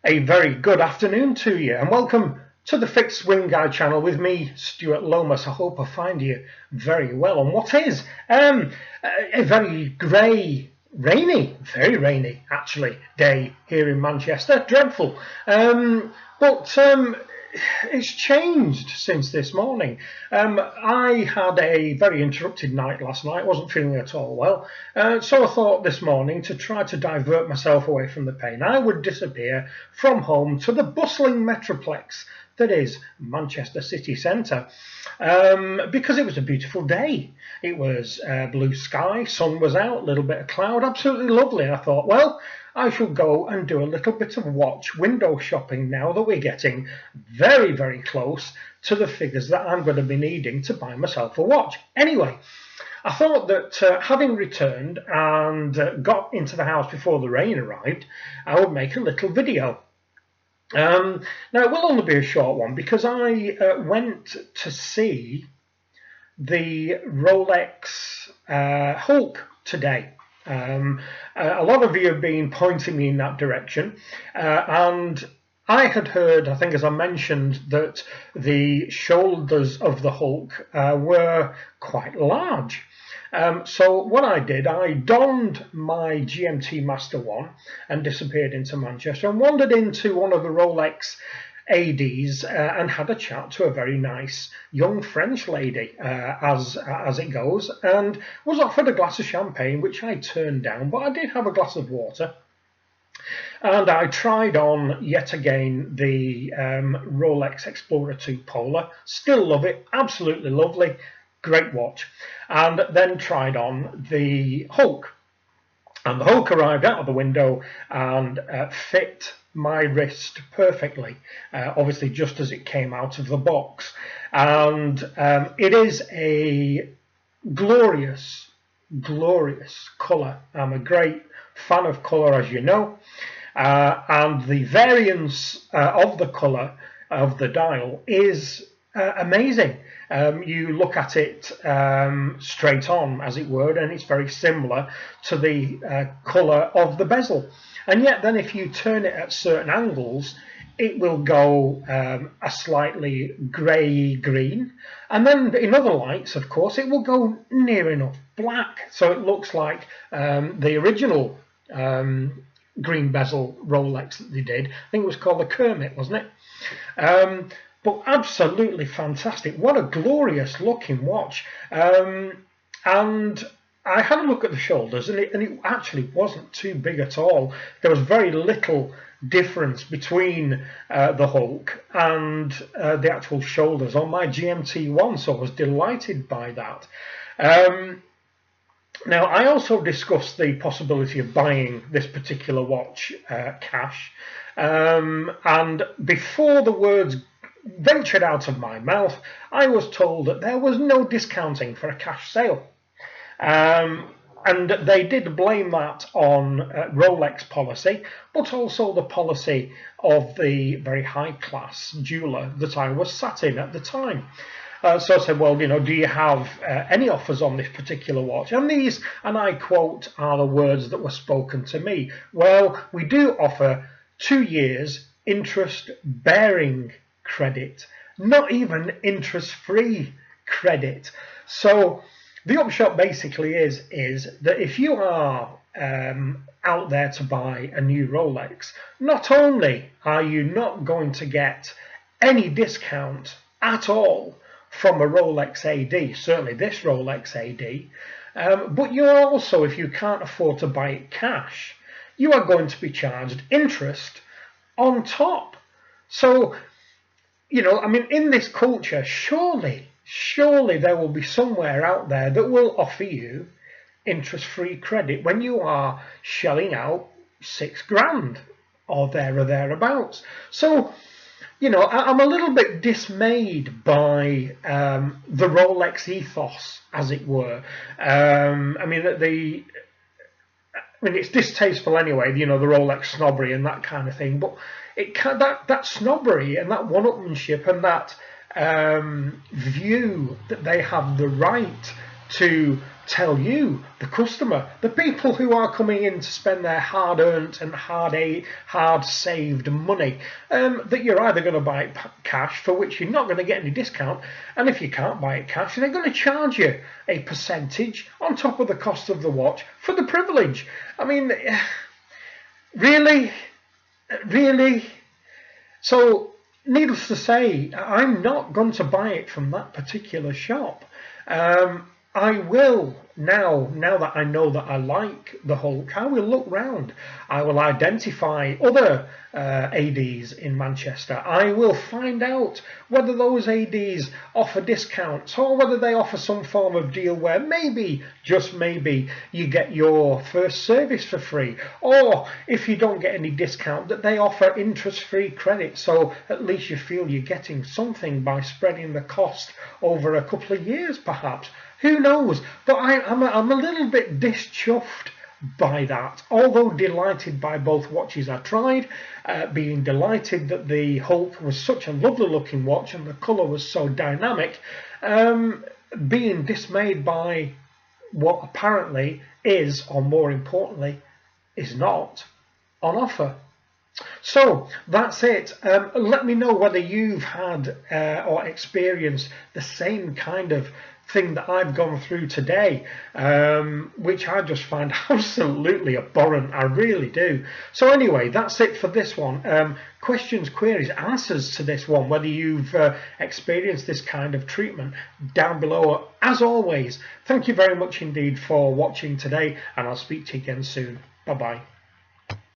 A very good afternoon to you, and welcome to the Fixed Swing Guide channel with me, Stuart Lomas. I hope I find you very well on what is a very grey, very rainy actually, day here in Manchester. Dreadful. But it's changed since this morning. I had a very interrupted night last night, wasn't feeling at all well, so I thought this morning to try to divert myself away from the pain, I would disappear from home to the bustling metroplex that is Manchester city centre, because it was a beautiful day. It was blue sky, sun was out, a little bit of cloud, absolutely lovely. I thought, well, I shall go and do a little bit of watch window shopping now that we're getting very, very close to the figures that I'm going to be needing to buy myself a watch. Anyway, I thought that having returned and got into the house before the rain arrived, I would make a little video. Now, it will only be a short one because I went to see the Rolex HULK today. A lot of you have been pointing me in that direction, and I had heard, I think as I mentioned, that the shoulders of the HULK were quite large. So what I did, I donned my GMT Master 1 and disappeared into Manchester and wandered into one of the Rolex ADs and had a chat to a very nice young French lady, as it goes, and was offered a glass of champagne, which I turned down, but I did have a glass of water. And I tried on yet again the Rolex Explorer 2 Polar. Still love it, absolutely lovely, great watch. And then tried on the HULK. And the HULK arrived out of the window and fit my wrist perfectly, obviously just as it came out of the box. And it is a glorious, glorious colour. I'm a great fan of colour, as you know. And the variance of the colour of the dial is amazing. You look at it straight on, as it were, and it's very similar to the colour of the bezel. And yet then if you turn it at certain angles, it will go a slightly grey-green. And then in other lights, of course, it will go near enough black. So it looks like the original green bezel Rolex that they did. I think it was called the Kermit, wasn't it? But absolutely fantastic. What a glorious looking watch. And I had a look at the shoulders, and it actually wasn't too big at all. There was very little difference between the HULK and the actual shoulders on my GMT one, so I was delighted by that. Now, I also discussed the possibility of buying this particular watch cash, and before the words ventured out of my mouth, I was told that there was no discounting for a cash sale. And they did blame that on Rolex policy, but also the policy of the very high-class jeweller that I was sat in at the time. So I said, well, you know, do you have any offers on this particular watch? And these, and I quote, are the words that were spoken to me. Well, we do offer 2 years interest-bearing credit, not even interest-free credit. So the upshot basically is that if you are out there to buy a new Rolex, not only are you not going to get any discount at all from a Rolex AD, certainly this Rolex AD, but you're also, if you can't afford to buy it cash, you are going to be charged interest on top. So, you know, I mean, in this culture, surely there will be somewhere out there that will offer you interest-free credit when you are shelling out £6,000 or thereabouts. So, you know, I'm a little bit dismayed by the Rolex ethos, as it were. I mean, it's distasteful anyway, you know, the Rolex snobbery and that kind of thing. But that snobbery and that one-upmanship and that view that they have the right to tell you, the customer, the people who are coming in to spend their hard-earned and hard-saved money, that you're either going to buy it cash, for which you're not going to get any discount, and if you can't buy it cash, they're going to charge you a percentage on top of the cost of the watch for the privilege. I mean, really? Really? So, needless to say, I'm not going to buy it from that particular shop. I will, now that I know that I like the Hulk, I will look round. I will identify other ADs in Manchester. I will find out whether those ADs offer discounts or whether they offer some form of deal where maybe, just maybe, you get your first service for free. Or if you don't get any discount, that they offer interest-free credit, so at least you feel you're getting something by spreading the cost over a couple of years perhaps. Who knows? But I'm a little bit dischuffed by that. Although delighted by both watches I tried, being delighted that the Hulk was such a lovely looking watch and the colour was so dynamic, being dismayed by what apparently is, or more importantly, is not on offer. So that's it. Let me know whether you've had or experienced the same kind of thing that I've gone through today, which I just find absolutely abhorrent. I really do. So anyway, that's it for this one. Questions, queries, answers to this one, whether you've experienced this kind of treatment, down below. As always, thank you very much indeed for watching today, and I'll speak to you again soon. Bye bye.